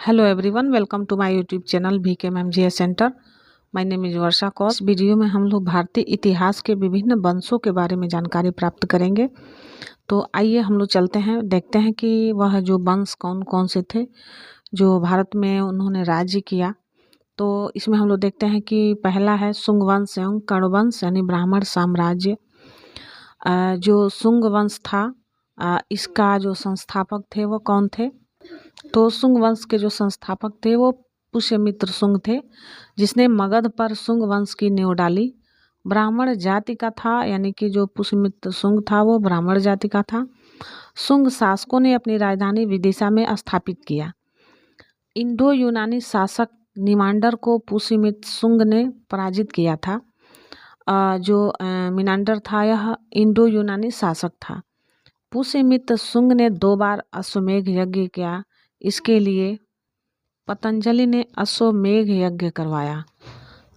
Hello everyone, welcome to my YouTube channel VKMMGS centre. My name is Varsha Kaur. इस video में हम लोग भारतीय इतिहास के विभिन्न वंशों के बारे में जानकारी प्राप्त करेंगे। तो आइए हम लोग चलते हैं, देखते हैं कि वह जो वंश कौन कौन से थे जो भारत में उन्होंने राज्य किया। तो इसमें हम लोग देखते हैं कि पहला है शुंग वंश एवं कर्ण वंश यानी ब्राह्मण साम्राज्य। जो शुंग वंश था इसका जो संस्थापक थे वो कौन थे? तो शुंग वंश के जो संस्थापक थे वो पुष्यमित्र शुंग थे, जिसने मगध पर शुंग वंश की नींव डाली। ब्राह्मण जाति का था, यानी कि जो पुष्यमित्र शुंग था वो ब्राह्मण जाति का था। शुंग शासकों ने अपनी राजधानी विदिशा में स्थापित किया। इंडो यूनानी शासक निमांडर को पुष्यमित्र शुंग ने पराजित किया था। जो मिनांडर था यह इंडो यूनानी शासक था। पुष्यमित्र शुंग ने 2 बार अश्वमेध यज्ञ किया। इसके लिए पतंजलि ने अश्वमेध यज्ञ करवाया।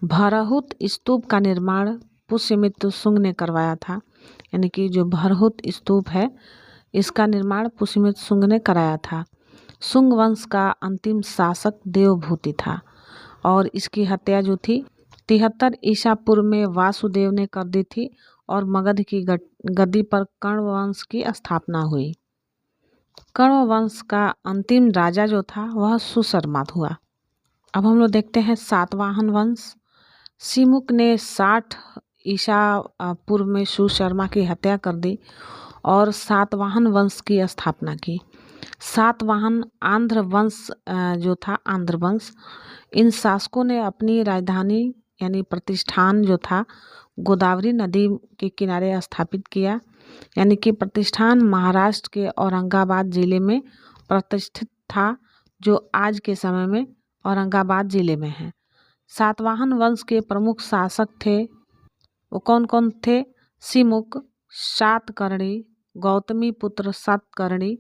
भरहुत स्तूप का निर्माण पुष्यमित्र शुंग ने करवाया था, यानी कि जो भरहुत स्तूप है इसका निर्माण पुष्यमित्र शुंग ने कराया था। शुंग वंश का अंतिम शासक देवभूति था और इसकी हत्या जो थी 73 ईसा पूर्व में वासुदेव ने कर दी थी और मगध की गद्दी पर कर्ण वंश की स्थापना हुई। कर्ण वंश का अंतिम राजा जो था वह सुशर्मा हुआ। अब हम लोग देखते हैं सातवाहन वंश। सिमुक ने 60 ईसा पूर्व में सुशर्मा की हत्या कर दी और सातवाहन वंश की स्थापना की। सातवाहन आंध्र वंश जो था आंध्र वंश, इन शासकों ने अपनी राजधानी यानी प्रतिष्ठान जो था गोदावरी नदी के किनारे स्थापित किया, यानी कि प्रतिष्ठान महाराष्ट्र के औरंगाबाद जिले में प्रतिष्ठित था, जो आज के समय में औरंगाबाद जिले में है। सातवाहन वंश के प्रमुख शासक थे वो कौन कौन थे? सिमुक, सातकर्णी, गौतमी पुत्र सातकर्णी,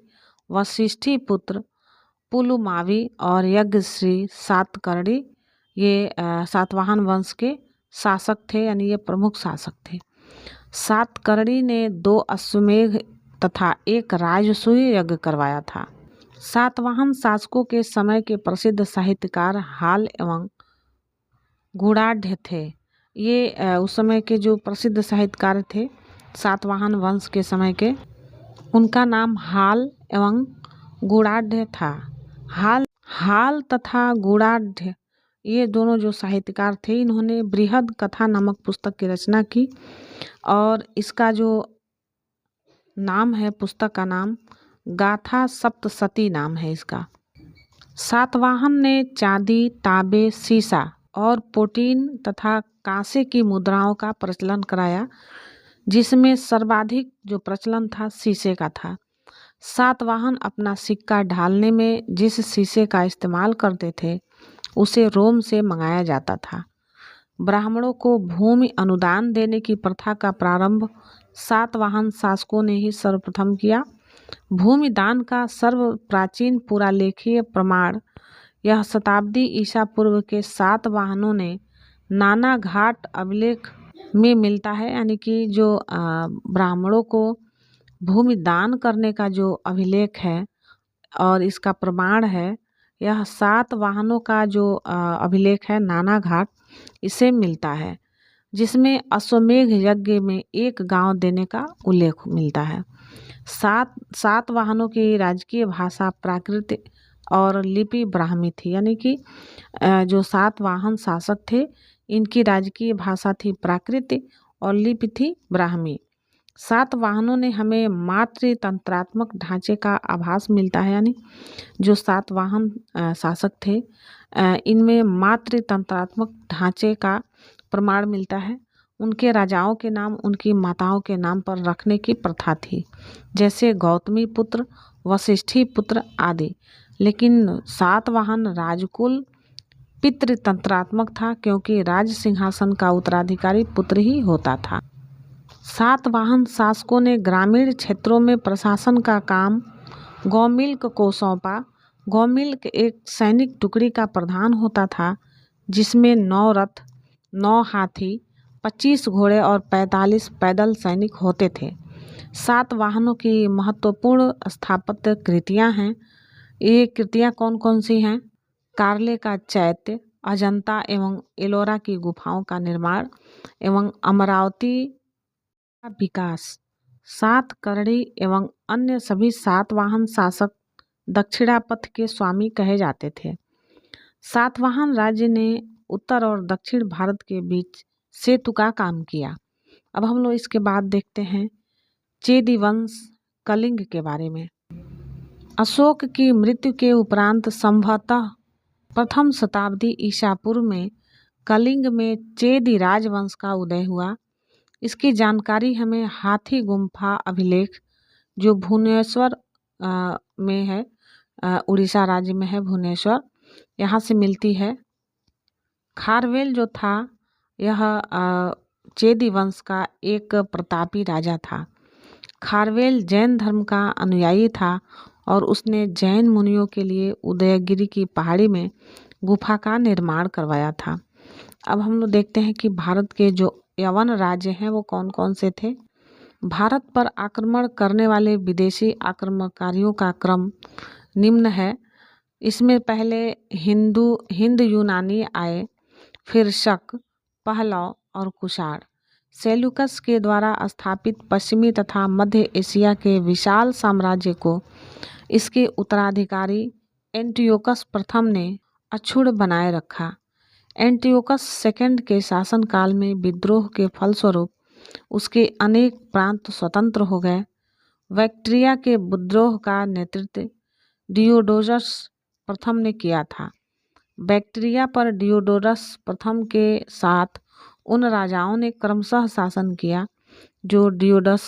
वशिष्ठी पुत्र पुलुमावी और यज्ञश्री सातकर्णी, ये सातवाहन वंश के शासक थे, यानी ये प्रमुख शासक थे। सातकर्णी ने 2 अश्वमेध तथा 1 राजसूय यज्ञ करवाया था। सातवाहन शासकों के समय के प्रसिद्ध साहित्यकार हाल एवं गुणाढ़ थे। ये उस समय के जो प्रसिद्ध साहित्यकार थे सातवाहन वंश के समय के, उनका नाम हाल एवं गुणाढ़ था। हाल तथा गुणाढ़ ये दोनों जो साहित्यकार थे इन्होंने बृहद कथा नामक पुस्तक की रचना की और इसका जो नाम है, पुस्तक का नाम गाथा सप्तशती नाम है इसका। सातवाहन ने चांदी, तांबे, सीसा और पोटीन तथा कांसे की मुद्राओं का प्रचलन कराया, जिसमें सर्वाधिक जो प्रचलन था शीशे का था। सातवाहन अपना सिक्का ढालने में जिस शीशे का इस्तेमाल करते थे उसे रोम से मंगाया जाता था। ब्राह्मणों को भूमि अनुदान देने की प्रथा का प्रारंभ सातवाहन शासकों ने ही सर्वप्रथम किया। भूमि दान का सर्व प्राचीन पुरालेखीय प्रमाण यह शताब्दी ईसा पूर्व के सातवाहनों ने नाना घाट अभिलेख में मिलता है, यानी कि जो ब्राह्मणों को भूमि दान करने का जो अभिलेख है और इसका प्रमाण है, यह सातवाहनों का जो अभिलेख है नाना घाट, इसे मिलता है, जिसमें अश्वमेध यज्ञ में 1 गांव देने का उल्लेख मिलता है। सातवाहनों की राजकीय भाषा प्राकृत और लिपि ब्राह्मी थी, यानी कि जो सातवाहन शासक थे इनकी राजकीय भाषा थी प्राकृत और लिपि थी ब्राह्मी। सातवाहनों ने हमें मातृतंत्रात्मक ढांचे का आभास मिलता है, यानी जो सातवाहन शासक थे इनमें मातृतंत्रात्मक ढांचे का प्रमाण मिलता है। उनके राजाओं के नाम उनकी माताओं के नाम पर रखने की प्रथा थी, जैसे गौतमी पुत्र, वशिष्ठी पुत्र आदि। लेकिन सातवाहन राजकुल पितृतंत्रात्मक था, क्योंकि राज सिंहासन का उत्तराधिकारी पुत्र ही होता था। सातवाहन शासकों ने ग्रामीण क्षेत्रों में प्रशासन का काम गौमिल्क को सौंपा। गौमिल्क एक सैनिक टुकड़ी का प्रधान होता था, जिसमें 9 रथ, 9 हाथी, 25 घोड़े और 45 पैदल सैनिक होते थे। सातवाहनों की महत्वपूर्ण स्थापत्य कृतियाँ हैं। ये कृतियाँ कौन कौन सी हैं? कार्ले का चैत्य, अजंता एवं एलोरा की गुफाओं का निर्माण एवं अमरावती का विकास। सातकर्णी एवं अन्य सभी सातवाहन शासक दक्षिणापथ के स्वामी कहे जाते थे। सातवाहन राज्य ने उत्तर और दक्षिण भारत के बीच सेतु का काम किया। अब हम लोग इसके बाद देखते हैं चेदी वंश कलिंग के बारे में। अशोक की मृत्यु के उपरांत संभवतः प्रथम शताब्दी ईसा पूर्व में कलिंग में चेदी राजवंश का उदय हुआ। इसकी जानकारी हमें हाथी गुम्फा अभिलेख जो भुवनेश्वर में है, उड़ीसा राज्य में है भुवनेश्वर, यहाँ से मिलती है। खारवेल जो था यह चेदी वंश का एक प्रतापी राजा था। खारवेल जैन धर्म का अनुयायी था और उसने जैन मुनियों के लिए उदयगिरी की पहाड़ी में गुफा का निर्माण करवाया था। अब हम लोग देखते हैं कि भारत के जो यवन राज्य हैं वो कौन कौन से थे। भारत पर आक्रमण करने वाले विदेशी आक्रमणकारियों का क्रम निम्न है। इसमें पहले हिंद यूनानी आए, फिर शक, पहलव और कुषाण। सेल्यूकस के द्वारा स्थापित पश्चिमी तथा मध्य एशिया के विशाल साम्राज्य को इसके उत्तराधिकारी एंटियोकस प्रथम ने अक्षुण्ण बनाए रखा। एंटियोकस सेकंड के शासनकाल में विद्रोह के फलस्वरूप उसके अनेक प्रांत स्वतंत्र हो गए। बैक्ट्रिया के विद्रोह का नेतृत्व डियोडोरस प्रथम ने किया था। बैक्ट्रिया पर डियोडोरस प्रथम के साथ उन राजाओं ने क्रमशः शासन किया जो डियोडस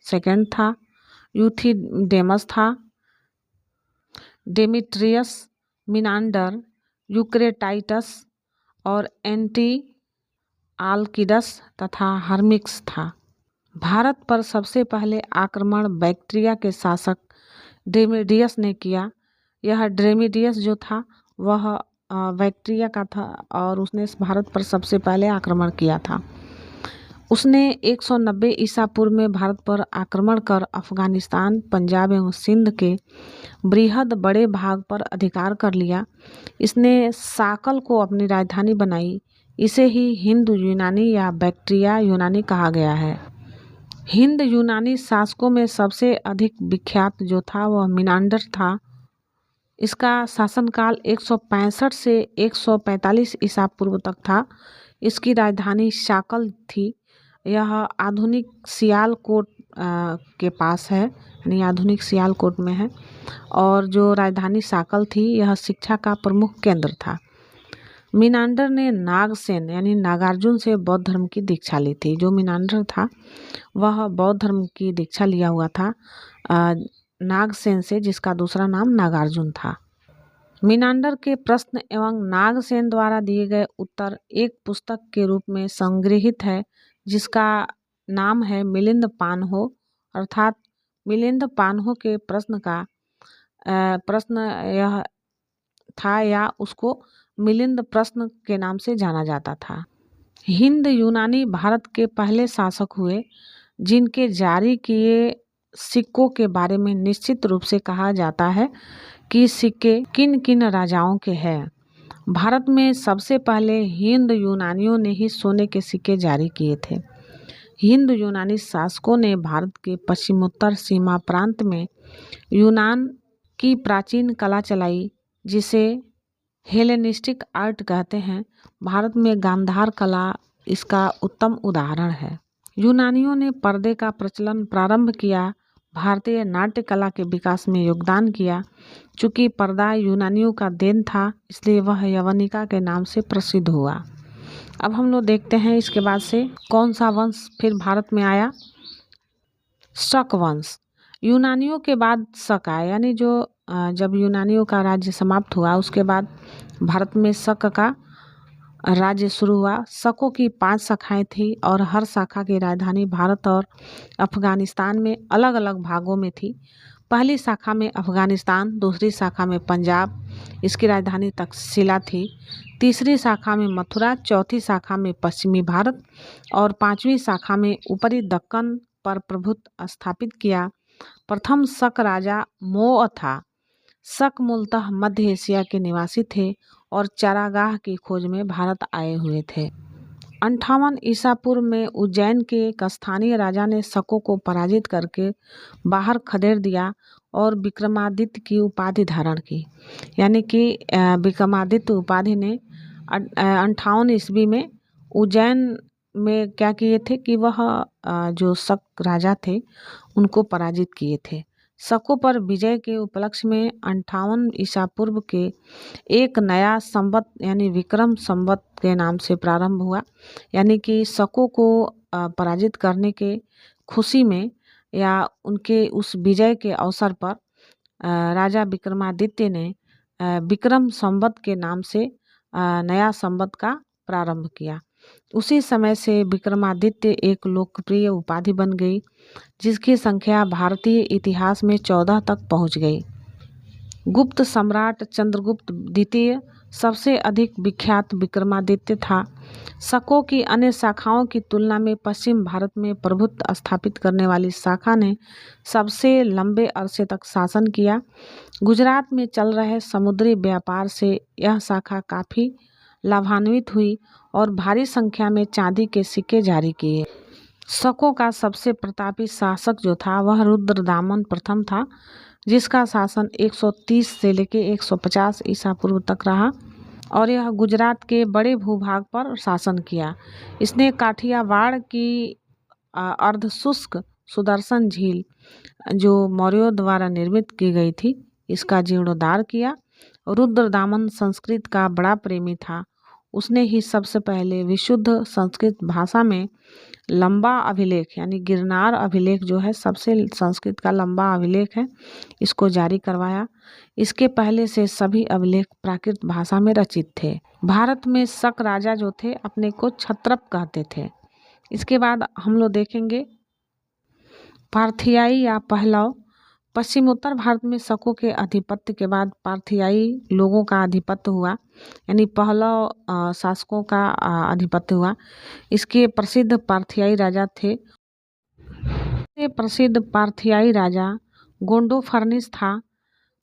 सेकंड था, यूथिडेमस था, डेमिट्रियस, मिनांडर, यूक्रेटाइटस और एंटीआलकिडस तथा हर्मिक्स था। भारत पर सबसे पहले आक्रमण बैक्ट्रिया के शासक ड्रेमिडियस ने किया। यह ड्रेमिडियस जो था वह बैक्ट्रिया का था और उसने भारत पर सबसे पहले आक्रमण किया था। उसने 190 ईसा पूर्व में भारत पर आक्रमण कर अफगानिस्तान, पंजाब एवं सिंध के बृहद बड़े भाग पर अधिकार कर लिया। इसने साकल को अपनी राजधानी बनाई। इसे ही हिंद यूनानी या बैक्ट्रिया यूनानी कहा गया है। हिंद यूनानी शासकों में सबसे अधिक विख्यात जो था वह मिनांडर था। इसका शासनकाल 165 से 145 ईसा पूर्व तक था। इसकी राजधानी साकल थी। यह आधुनिक सियालकोट के पास है, यानी आधुनिक सियालकोट में है। और जो राजधानी साकल थी यह शिक्षा का प्रमुख केंद्र था। मिनांडर ने नागसेन यानी नागार्जुन से बौद्ध धर्म की दीक्षा ली थी। जो मिनांडर था वह बौद्ध धर्म की दीक्षा लिया हुआ था नागसेन से, जिसका दूसरा नाम नागार्जुन था। मिनांडर के प्रश्न एवं नागसेन द्वारा दिए गए उत्तर एक पुस्तक के रूप में संग्रहित है जिसका नाम है मिलिंद पान्हो, अर्थात मिलिंद पान्हो के प्रश्न का प्रश्न यह था या उसको मिलिंद प्रश्न के नाम से जाना जाता था। हिंद यूनानी भारत के पहले शासक हुए जिनके जारी किए सिक्कों के बारे में निश्चित रूप से कहा जाता है कि सिक्के किन किन राजाओं के हैं। भारत में सबसे पहले हिंद यूनानियों ने ही सोने के सिक्के जारी किए थे। हिंद यूनानी शासकों ने भारत के पश्चिमोत्तर सीमा प्रांत में यूनान की प्राचीन कला चलाई जिसे हेलेनिस्टिक आर्ट कहते हैं। भारत में गांधार कला इसका उत्तम उदाहरण है। यूनानियों ने पर्दे का प्रचलन प्रारंभ किया, भारतीय नाट्य कला के विकास में योगदान किया। चूँकि पर्दा यूनानियों का देन था इसलिए वह यवनिका के नाम से प्रसिद्ध हुआ। अब हम लोग देखते हैं इसके बाद से कौन सा वंश फिर भारत में आया। शक वंश। यूनानियों के बाद शक आया, यानी जो जब यूनानियों का राज्य समाप्त हुआ उसके बाद भारत में शक का राज्य शुरू हुआ। शकों की 5 शाखाएं थी और हर शाखा की राजधानी भारत और अफगानिस्तान में अलग अलग भागों में थी। पहली शाखा में अफगानिस्तान, दूसरी शाखा में पंजाब, इसकी राजधानी तक्षशिला थी। तीसरी शाखा में मथुरा, चौथी शाखा में पश्चिमी भारत और 5वीं शाखा में ऊपरी दक्कन पर प्रभुत्व स्थापित किया। प्रथम शक राजा मोअ था। शक मूलतः मध्य एशिया के निवासी थे और चारागाह की खोज में भारत आए हुए थे। 58 ईसा पूर्व में उज्जैन के एक स्थानीय राजा ने शकों को पराजित करके बाहर खदेड़ दिया और विक्रमादित्य की उपाधि धारण की। यानी कि विक्रमादित्य उपाधि ने 58 ईस्वी में उज्जैन में क्या किए थे कि वह जो शक राजा थे उनको पराजित किए थे। शकों पर विजय के उपलक्ष्य में 58 ईसा पूर्व के एक नया संवत यानी विक्रम संवत के नाम से प्रारंभ हुआ। यानी कि शकों को पराजित करने के खुशी में या उनके उस विजय के अवसर पर राजा विक्रमादित्य ने विक्रम संवत के नाम से नया संवत का प्रारंभ किया। उसी समय से विक्रमादित्य एक लोकप्रिय उपाधि बन गई, जिसकी संख्या भारतीय इतिहास में 14 तक पहुंच गई। गुप्त सम्राट चंद्रगुप्त द्वितीय सबसे अधिक विख्यात विक्रमादित्य था। शकों की अन्य शाखाओं की तुलना में पश्चिम भारत में प्रभुत्व स्थापित करने वाली शाखा ने सबसे लंबे अरसे तक शासन किया। गुजरात में चल रहे समुद्री व्यापार से यह शाखा काफ़ी लाभान्वित हुई और भारी संख्या में चांदी के सिक्के जारी किए। शकों का सबसे प्रतापी शासक जो था वह रुद्रदामन प्रथम था, जिसका शासन 130 से लेकर 150 ईसा पूर्व तक रहा और यह गुजरात के बड़े भूभाग पर शासन किया। इसने काठियावाड़ की अर्धशुष्क सुदर्शन झील जो मौर्यों द्वारा निर्मित की गई थी, इसका जीर्णोद्धार किया। रुद्रदामन संस्कृत का बड़ा प्रेमी था। उसने ही सबसे पहले विशुद्ध संस्कृत भाषा में लंबा अभिलेख यानी गिरनार अभिलेख जो है सबसे संस्कृत का लंबा अभिलेख है, इसको जारी करवाया। इसके पहले से सभी अभिलेख प्राकृत भाषा में रचित थे। भारत में शक राजा जो थे अपने को क्षत्रप कहते थे। इसके बाद हम लोग देखेंगे पार्थियाई या पहलव। पश्चिम उत्तर भारत में शकों के आधिपत्य के बाद पार्थियाई लोगों का आधिपत्य हुआ, यानी पहलव शासकों का आधिपत्य हुआ। इसके प्रसिद्ध पार्थियाई राजा थे। प्रसिद्ध पार्थियाई राजा गोंडोफर्निस था।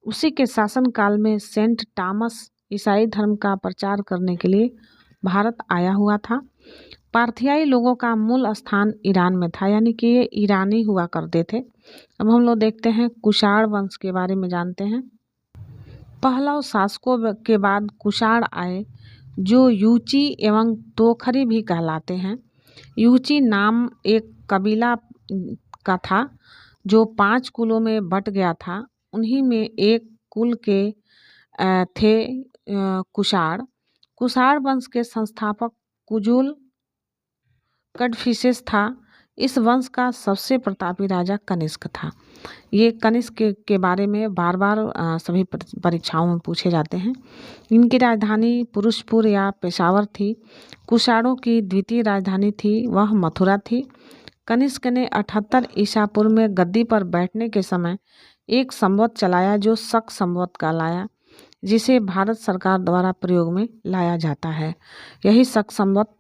उसी के शासनकाल में सेंट टॉमस ईसाई धर्म का प्रचार करने के लिए भारत आया हुआ था। पार्थियाई लोगों का मूल स्थान ईरान में था, यानी कि ये ईरानी हुआ करते थे। अब हम लोग देखते हैं कुषाण वंश के बारे में जानते हैं। पहलव शासकों के बाद कुषाण आए, जो यूची एवं तोखरी भी कहलाते हैं। यूची नाम एक कबीला का था जो 5 कुलों में बट गया था। उन्हीं में एक कुल के थे कुषाण। कुषाण वंश के संस्थापक कुजुल कडफिसेस था। इस वंश का सबसे प्रतापी राजा कनिष्क था। ये कनिष्क के बारे में बार बार सभी परीक्षाओं में पूछे जाते हैं। इनकी राजधानी पुरुषपुर या पेशावर थी। कुषाणों की द्वितीय राजधानी थी वह मथुरा थी। कनिष्क ने 78 ईसा पूर्व में गद्दी पर बैठने के समय एक संवत चलाया जो शक संवत कहलाया, जिसे भारत सरकार द्वारा प्रयोग में लाया जाता है। यही शक संवत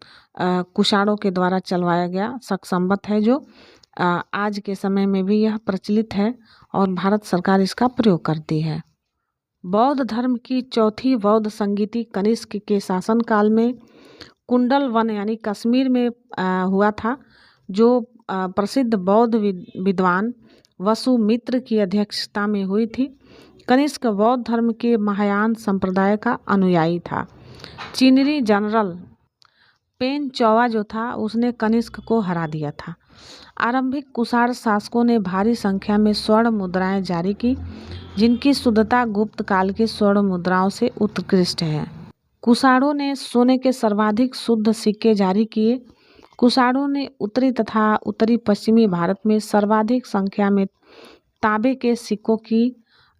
कुषाणों के द्वारा चलवाया गया शक संवत है, जो आज के समय में भी यह प्रचलित है और भारत सरकार इसका प्रयोग करती है। बौद्ध धर्म की चौथी बौद्ध संगीति कनिष्क के शासनकाल में कुंडल वन यानी कश्मीर में हुआ था, जो प्रसिद्ध बौद्ध विद्वान वसुमित्र की अध्यक्षता में हुई थी। कनिष्क बौद्ध धर्म के महायान संप्रदाय का अनुयायी था। चीनरी जनरल पेन चौवा जो था उसने कनिष्क को हरा दिया था। आरंभिक कुषाण शासकों ने भारी संख्या में स्वर्ण मुद्राएं जारी की, जिनकी शुद्धता गुप्त काल के स्वर्ण मुद्राओं से उत्कृष्ट है। कुषाणों ने सोने के सर्वाधिक शुद्ध सिक्के जारी किए। कुषाणों ने उत्तरी तथा उत्तरी पश्चिमी भारत में सर्वाधिक संख्या में तांबे के सिक्कों की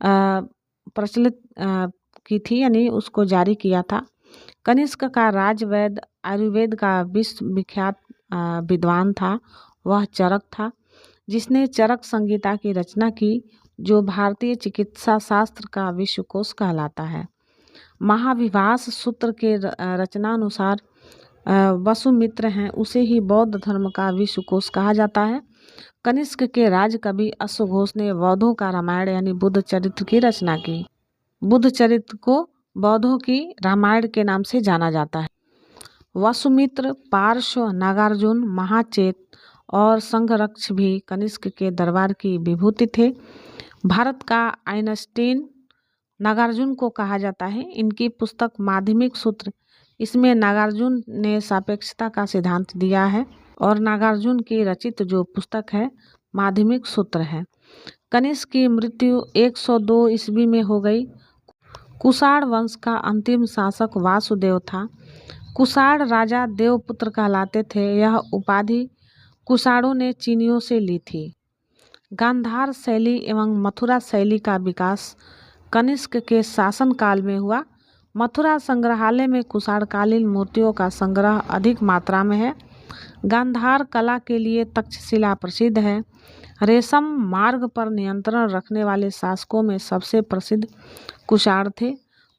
प्रचलित की थी, यानी उसको जारी किया था। कनिष्क का राजवैद्य आयुर्वेद का विश्व विख्यात विद्वान था, वह चरक था, जिसने चरक संहिता की रचना की, जो भारतीय चिकित्सा शास्त्र का विश्वकोश कहलाता है। महाविभास सूत्र के रचना अनुसार वसुमित्र हैं, उसे ही बौद्ध धर्म का विश्वकोश कहा जाता है। कनिष्क के राजकवि अश्वघोष ने बौद्धों का रामायण यानी बुद्ध चरित्र की रचना की। बुद्ध चरित्र को बौद्धों की रामायण के नाम से जाना जाता है। वसुमित्र, पार्श्व, नागार्जुन, महाचेत और संघरक्ष भी कनिष्क के दरबार की विभूति थे। भारत का आइंस्टीन नागार्जुन को कहा जाता है। इनकी पुस्तक माध्यमिक सूत्र, इसमें नागार्जुन ने सापेक्षता का सिद्धांत दिया है और नागार्जुन की रचित जो पुस्तक है माध्यमिक सूत्र है। कनिष्क की मृत्यु 102 ईस्वी में हो गई। कुषाण वंश का अंतिम शासक वासुदेव था। कुषाण राजा देवपुत्र कहलाते थे। यह उपाधि कुषाणों ने चीनियों से ली थी। गांधार शैली एवं मथुरा शैली का विकास कनिष्क के शासनकाल में हुआ। मथुरा संग्रहालय में कुषाणकालीन मूर्तियों का संग्रह अधिक मात्रा में है। गांधार कला के लिए तक्षशिला प्रसिद्ध है। रेशम मार्ग पर नियंत्रण रखने वाले शासकों में सबसे प्रसिद्ध कुषाण थे।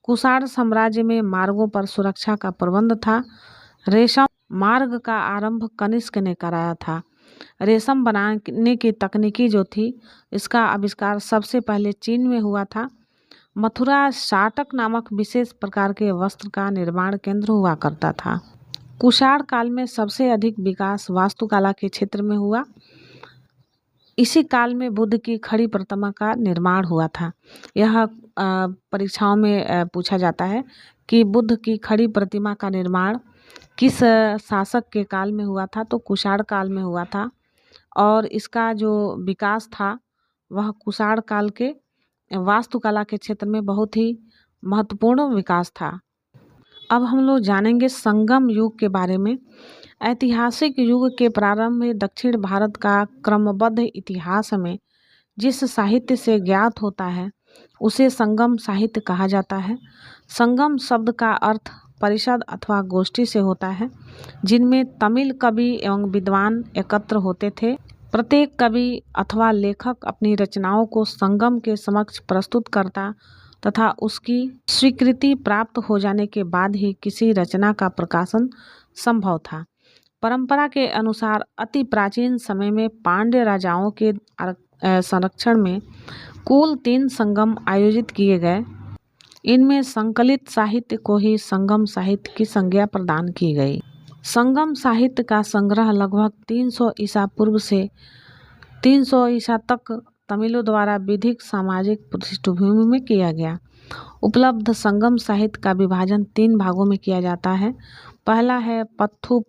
कुषाण साम्राज्य में मार्गों पर सुरक्षा का प्रबंध था। रेशम मार्ग का आरंभ कनिष्क ने कराया था। रेशम बनाने की तकनीकी जो थी, इसका आविष्कार सबसे पहले चीन में हुआ था। मथुरा शाटक नामक विशेष प्रकार के वस्त्र का निर्माण केंद्र हुआ करता था। कुषाण काल में सबसे अधिक विकास वास्तुकला के क्षेत्र में हुआ। इसी काल में बुद्ध की खड़ी प्रतिमा का निर्माण हुआ था। यह परीक्षाओं में पूछा जाता है कि बुद्ध की खड़ी प्रतिमा का निर्माण किस शासक के काल में हुआ था, तो कुषाण काल में हुआ था और इसका जो विकास था वह कुषाण काल के वास्तुकला के क्षेत्र में बहुत ही महत्वपूर्ण विकास था। अब हम लोग जानेंगे संगम युग के बारे में। ऐतिहासिक युग के प्रारंभ में दक्षिण भारत का क्रमबद्ध इतिहास में जिस साहित्य से ज्ञात होता है उसे संगम साहित्य कहा जाता है। संगम शब्द का अर्थ परिषद अथवा गोष्ठी से होता है, जिनमें तमिल कवि एवं विद्वान एकत्र होते थे। प्रत्येक कवि अथवा लेखक अपनी रचनाओं को संगम के समक्ष प्रस्तुत करता तथा उसकी स्वीकृति प्राप्त हो जाने के बाद ही किसी रचना का प्रकाशन संभव था। परंपरा के अनुसार अति प्राचीन समय में पांड्य राजाओं के संरक्षण में कुल 3 संगम आयोजित किए गए। इनमें संकलित साहित्य को ही संगम साहित्य की संज्ञा प्रदान की गई। संगम साहित्य का संग्रह लगभग 300 ईसा पूर्व से 300 ईसा तक तमिलों द्वारा विधिक सामाजिक पृष्ठभूमि में किया गया। उपलब्ध संगम साहित्य का विभाजन 3 भागों में किया जाता है। पहला है पत्थु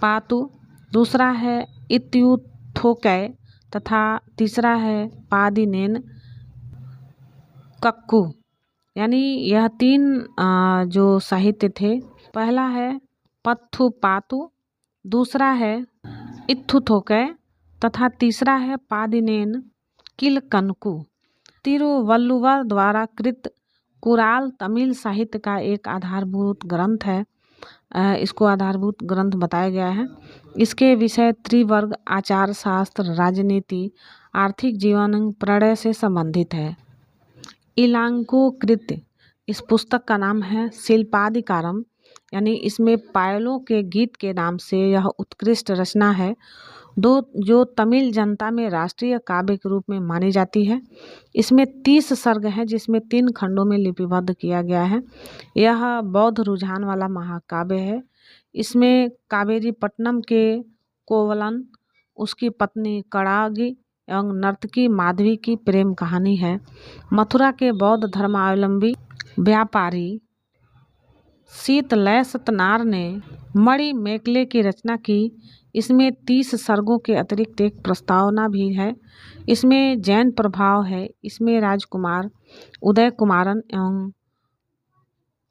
पातु, दूसरा है इत्युथोकै तथा तीसरा है पादिनेन कक्कू। यानी यह 3 जो साहित्य थे, पहला है पत्थु पातु, दूसरा है इत्थुथोकै तथा तीसरा है पादिनेन किलकनकू। तिरुवल्लुवर द्वारा कृत कुराल तमिल साहित्य का एक आधारभूत ग्रंथ है। इसको आधारभूत ग्रंथ बताया गया है। इसके विषय त्रिवर्ग, आचार शास्त्र, राजनीति, आर्थिक जीवन, प्रणय से संबंधित है। इलांको कृत इस पुस्तक का नाम है शिल्पादिकारम, यानी इसमें पायलों के गीत के नाम से यह उत्कृष्ट रचना है, जो तमिल जनता में राष्ट्रीय काव्य के रूप में मानी जाती है। इसमें 30 सर्ग हैं, जिसमें 3 खंडों में लिपिबद्ध किया गया है। यह बौद्ध रुझान वाला महाकाव्य है। इसमें कावेरी पट्टनम के कोवलन, उसकी पत्नी कड़ागी एवं नर्तकी माधवी की प्रेम कहानी है। मथुरा के बौद्ध धर्मावलंबी व्यापारी शीतलय सतनार ने मणि मेकले की रचना की। इसमें 30 सर्गों के अतिरिक्त एक प्रस्तावना भी है। इसमें जैन प्रभाव है। इसमें राजकुमार उदय कुमारन एवं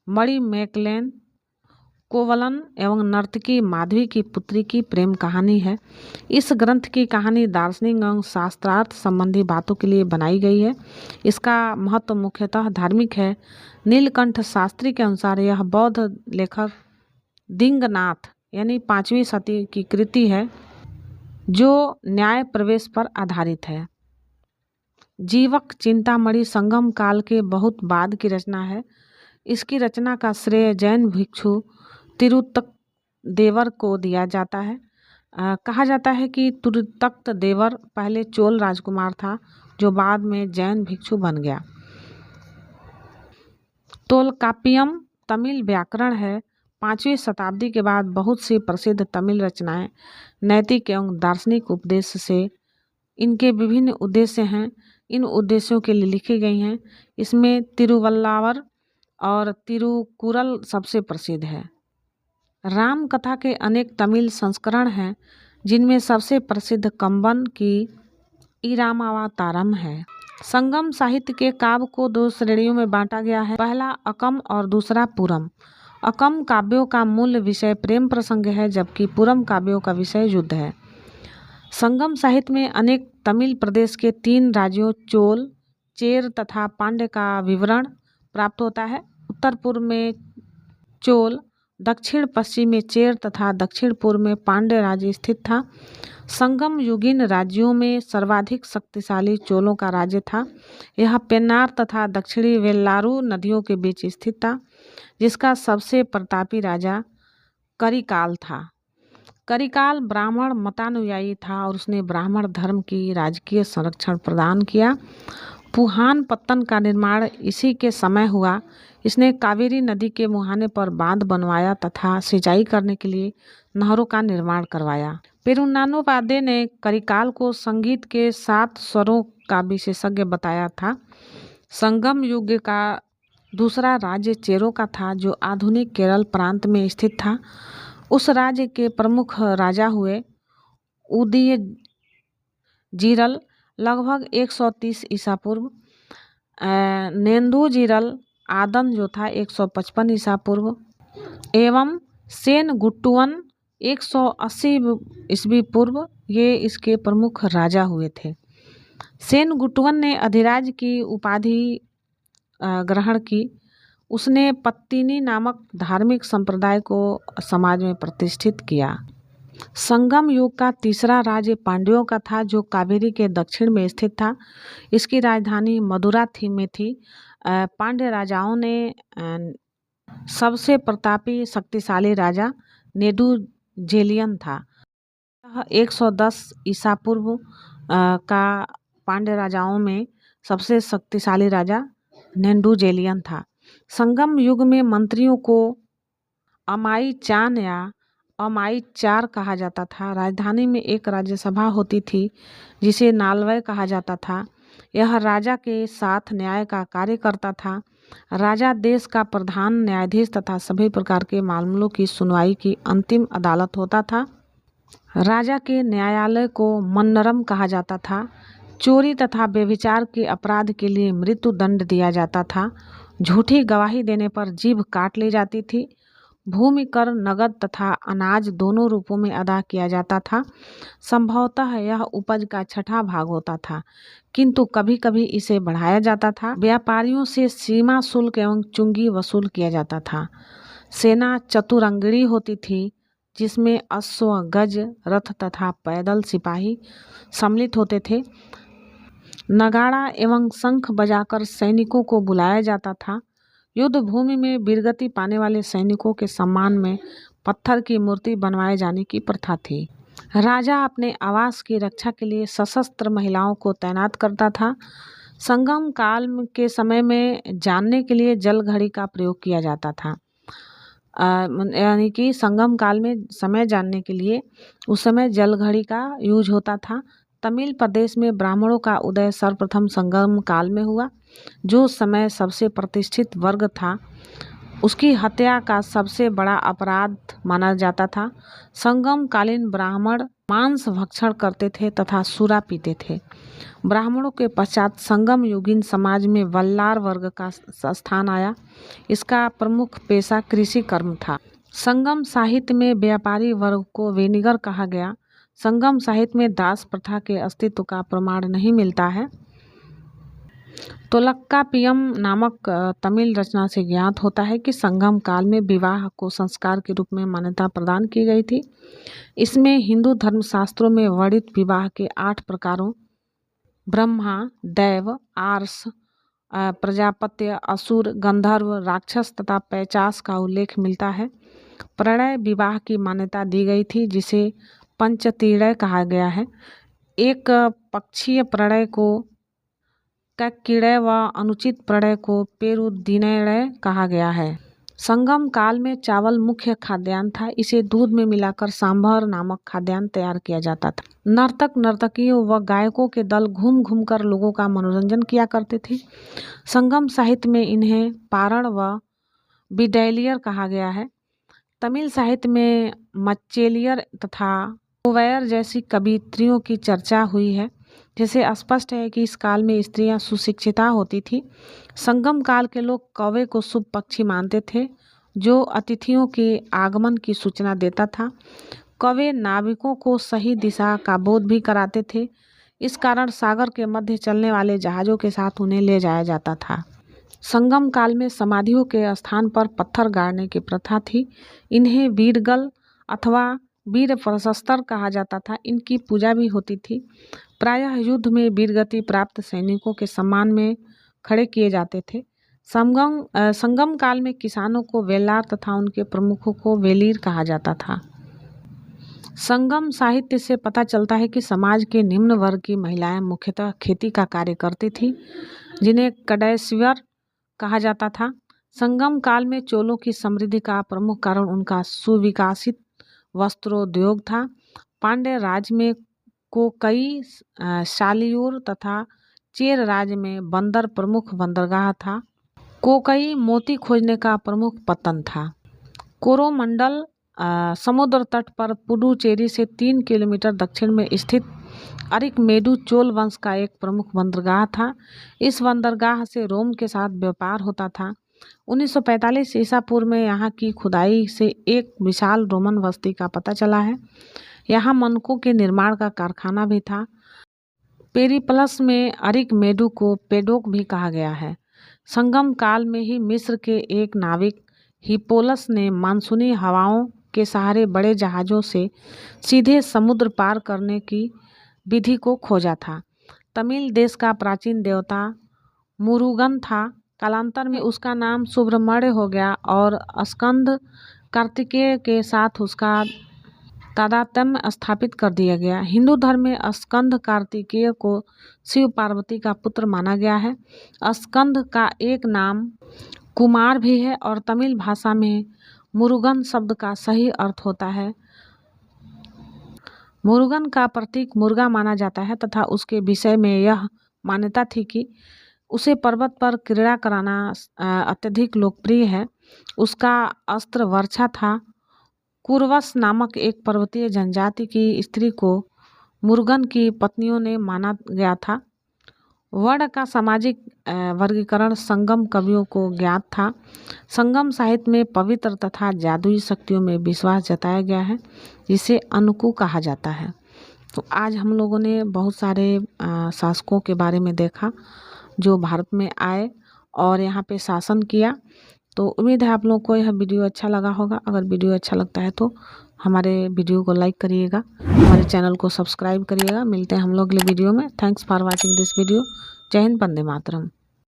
मणि मेकलेन कोवलन एवं नर्तकी माधवी की पुत्री की प्रेम कहानी है। इस ग्रंथ की कहानी दार्शनिक एवं शास्त्रार्थ संबंधी बातों के लिए बनाई गई है। इसका महत्व मुख्यतः धार्मिक है। नीलकंठ शास्त्री के अनुसार यह बौद्ध लेखक दिंगनाथ यानी 5वीं शती की कृति है, जो न्याय प्रवेश पर आधारित है। जीवक चिंतामणि संगम काल के बहुत बाद की रचना है। इसकी रचना का श्रेय जैन भिक्षु तिरुतक्त देवर को दिया जाता है। कहा जाता है कि तिरुतक्त देवर पहले चोल राजकुमार था, जो बाद में जैन भिक्षु बन गया। तोल्काप्पियम तमिल व्याकरण है। 5वीं शताब्दी के बाद बहुत सी प्रसिद्ध तमिल रचनाएं नैतिक एवं दार्शनिक उपदेश से इनके विभिन्न उद्देश्य हैं, इन उद्देश्यों के लिए लिखी गई हैं। इसमें तिरुवल्लावर और तिरुकुरल सबसे प्रसिद्ध है। राम कथा के अनेक तमिल संस्करण हैं, जिनमें सबसे प्रसिद्ध कंबन की इरामावतारम है। संगम साहित्य के काव्य को 2 श्रेणियों में बांटा गया है। पहला अकम और दूसरा पुरम। अकम काव्यों का मूल विषय प्रेम प्रसंग है, जबकि पुरम काव्यों का विषय युद्ध है। संगम साहित्य में अनेक तमिल प्रदेश के 3 राज्यों चोल, चेर तथा पांड्य का विवरण प्राप्त होता है। उत्तर पूर्व में चोल, दक्षिण पश्चिम में चेर तथा दक्षिण पूर्व में पांड्य राज्य स्थित था। संगम युगीन राज्यों में सर्वाधिक शक्तिशाली चोलों का राज्य था। यह पेन्नार तथा दक्षिणी वेल्लारू नदियों के बीच स्थित था, जिसका सबसे प्रतापी राजा करिकाल था। करिकाल ब्राह्मण मतानुयायी था और उसने ब्राह्मण धर्म की राजकीय संरक्षण प्रदान किया। पुहान पत्तन का निर्माण इसी के समय हुआ। इसने कावेरी नदी के मुहाने पर बांध बनवाया तथा सिंचाई करने के लिए नहरों का निर्माण करवाया। पेरुन्नानोपाध्याय ने करिकाल को संगीत के 7 स्वरों का विशेषज्ञ बताया था। संगम युग का दूसरा राज्य चेरों का था, जो आधुनिक केरल प्रांत में स्थित था। उस राज्य के प्रमुख राजा हुए उदयजीरल लगभग 130 ईसा पूर्व, नेंदुजीरल आदन जो था 155 ईसा पूर्व एवं सेन गुट्टुवन 180 ईस्वी पूर्व। ये इसके प्रमुख राजा हुए थे। सेन गुट्टुवन ने अधिराज की उपाधि ग्रहण की। उसने पत्तिनी नामक धार्मिक संप्रदाय को समाज में प्रतिष्ठित किया। संगम युग का तीसरा राज्य पांड्यों का था, जो कावेरी के दक्षिण में स्थित था। इसकी राजधानी मदुरा में थी। पांड्य राजाओं ने सबसे प्रतापी शक्तिशाली राजा नेदुजेलियन था। 110 ईसा पूर्व का पांड्य राजाओं में सबसे शक्तिशाली राजा नेदुजेलियन था। संगम युग में मंत्रियों को अमाई चान या अमाई चार कहा जाता था। राजधानी में एक राज्यसभा होती थी, जिसे नालवय कहा जाता था। यह राजा के साथ न्याय का कार्य करता था। राजा देश का प्रधान न्यायाधीश तथा सभी प्रकार के मामलों की सुनवाई की अंतिम अदालत होता था। राजा के न्यायालय को मन्नरम कहा जाता था। चोरी तथा व्यभिचार के अपराध के लिए मृत्यु दंड दिया जाता था। झूठी गवाही देने पर जीभ काट ली जाती थी। भूमि कर नगद तथा अनाज दोनों रूपों में अदा किया जाता था। संभवतः यह उपज का 6ठा भाग होता था, किंतु कभी कभी इसे बढ़ाया जाता था। व्यापारियों से सीमा शुल्क एवं चुंगी वसूल किया जाता था। सेना चतुरंगिणी होती थी, जिसमें अश्व, गज, रथ तथा पैदल सिपाही सम्मिलित होते थे। नगाड़ा एवं शंख बजाकर सैनिकों को बुलाया जाता था। युद्ध भूमि में वीरगति पाने वाले सैनिकों के सम्मान में पत्थर की मूर्ति बनवाए जाने की प्रथा थी। राजा अपने आवास की रक्षा के लिए सशस्त्र महिलाओं को तैनात करता था। संगम काल के समय में जानने के लिए जल घड़ी का प्रयोग किया जाता था। यानी कि संगम काल में समय जानने के लिए उस समय जल घड़ी का यूज होता था। तमिल प्रदेश में ब्राह्मणों का उदय सर्वप्रथम संगम काल में हुआ। जो समय सबसे प्रतिष्ठित वर्ग था, उसकी हत्या का सबसे बड़ा अपराध माना जाता था। संगम कालीन ब्राह्मण मांस भक्षण करते थे तथा सूरा पीते थे। ब्राह्मणों के पश्चात संगम युगीन समाज में वल्लार वर्ग का स्थान आया। इसका प्रमुख पेशा कृषि कर्म था। संगम साहित्य में व्यापारी वर्ग को वेनिगर कहा गया। संगम साहित्य में दास प्रथा के अस्तित्व का प्रमाण नहीं मिलता है। तोल्काप्पियम नामक तमिल रचना से ज्ञात होता है कि संगम काल में विवाह को संस्कार के रूप में मान्यता प्रदान की गई थी। इसमें हिंदू धर्मशास्त्रों में वर्णित विवाह के 8 प्रकारों ब्रह्मा, दैव, आर्ष, प्रजापत्य, असुर, गंधर्व, राक्षस तथा पैचास का उल्लेख मिलता है। प्रणय विवाह की मान्यता दी गई थी, जिसे पंचतीर्णय कहा गया है। एक पक्षीय प्रणय को कैक्कीड़य व अनुचित प्रणय को पेरुदिनय कहा गया है। संगम काल में चावल मुख्य खाद्यान्न था। इसे दूध में मिलाकर सांभर नामक खाद्यान्न तैयार किया जाता था। नर्तक नर्तकियों व गायकों के दल घूम घूम कर लोगों का मनोरंजन किया करते थे। संगम साहित्य में इन्हें पारण व बिडैलियर कहा गया है। तमिल साहित्य में मच्चेलियर तथा कोवैयर जैसी कवियत्रियों की चर्चा हुई है, जिससे स्पष्ट है कि इस काल में स्त्रियां सुशिक्षिता होती थी। संगम काल के लोग कौवे को शुभ पक्षी मानते थे, जो अतिथियों के आगमन की सूचना देता था। कौवे नाविकों को सही दिशा का बोध भी कराते थे। इस कारण सागर के मध्य चलने वाले जहाज़ों के साथ उन्हें ले जाया जाता था। संगम काल में समाधियों के स्थान पर पत्थर गाड़ने की प्रथा थी। इन्हें वीरगल अथवा वीर प्रशस्तर कहा जाता था। इनकी पूजा भी होती थी। प्रायः युद्ध में वीरगति प्राप्त सैनिकों के सम्मान में खड़े किए जाते थे। संगम काल में किसानों को वेलार तथा उनके प्रमुखों को वेलीर कहा जाता था। संगम साहित्य से पता चलता है कि समाज के निम्न वर्ग की महिलाएं मुख्यतः खेती का कार्य करती थी, जिन्हें कड़ैश्वर कहा जाता था। संगम काल में चोलों की समृद्धि का प्रमुख कारण उनका सुविकसित वस्त्रोद्योग था। पांड्य राज में कोकई, शालियूर तथा चेर राज्य में बंदर प्रमुख बंदरगाह था। कोकई मोती खोजने का प्रमुख पत्तन था। कोरोमंडल समुद्र तट पर पुडुचेरी से 3 किलोमीटर दक्षिण में स्थित अरिकमेडु चोल वंश का एक प्रमुख बंदरगाह था। इस बंदरगाह से रोम के साथ व्यापार होता था। 1945 ईसा पूर्व में यहाँ की खुदाई से एक विशाल रोमन बस्ती का पता चला है। यहाँ मनकों के निर्माण का कारखाना भी था। पेरिप्लस में अरिकमेडु को पेडोक भी कहा गया है। संगम काल में ही मिस्र के एक नाविक हिप्पोलस ने मानसूनी हवाओं के सहारे बड़े जहाज़ों से सीधे समुद्र पार करने की विधि को खोजा था। तमिल देश का प्राचीन देवता मुरुगन था। कालांतर में उसका नाम सुब्रमण्य हो गया और स्कंद कार्तिकेय के साथ उसका तादात्म्य स्थापित कर दिया गया। हिंदू धर्म में स्कंद कार्तिकेय को शिव पार्वती का पुत्र माना गया है। स्कंद का एक नाम कुमार भी है और तमिल भाषा में मुरुगन शब्द का सही अर्थ होता है। मुरुगन का प्रतीक मुर्गा माना जाता है तथा उसके विषय में यह मान्यता थी कि उसे पर्वत पर क्रीड़ा कराना अत्यधिक लोकप्रिय है। उसका अस्त्र वर्षा था। कुरवस नामक एक पर्वतीय जनजाति की स्त्री को मुरुगन की पत्नियों ने माना गया था। वर्ण का सामाजिक वर्गीकरण संगम कवियों को ज्ञात था। संगम साहित्य में पवित्र तथा जादुई शक्तियों में विश्वास जताया गया है, जिसे अनकु कहा जाता है। तो आज हम लोगों ने बहुत सारे शासकों के बारे में देखा जो भारत में आए और यहाँ पे शासन किया। तो उम्मीद है आप लोगों को यह वीडियो अच्छा लगा होगा। अगर वीडियो अच्छा लगता है तो हमारे वीडियो को लाइक करिएगा, हमारे चैनल को सब्सक्राइब करिएगा। मिलते हैं हम लोग अगले वीडियो में। Thanks for watching this video. जय हिंद, वंदे मातरम।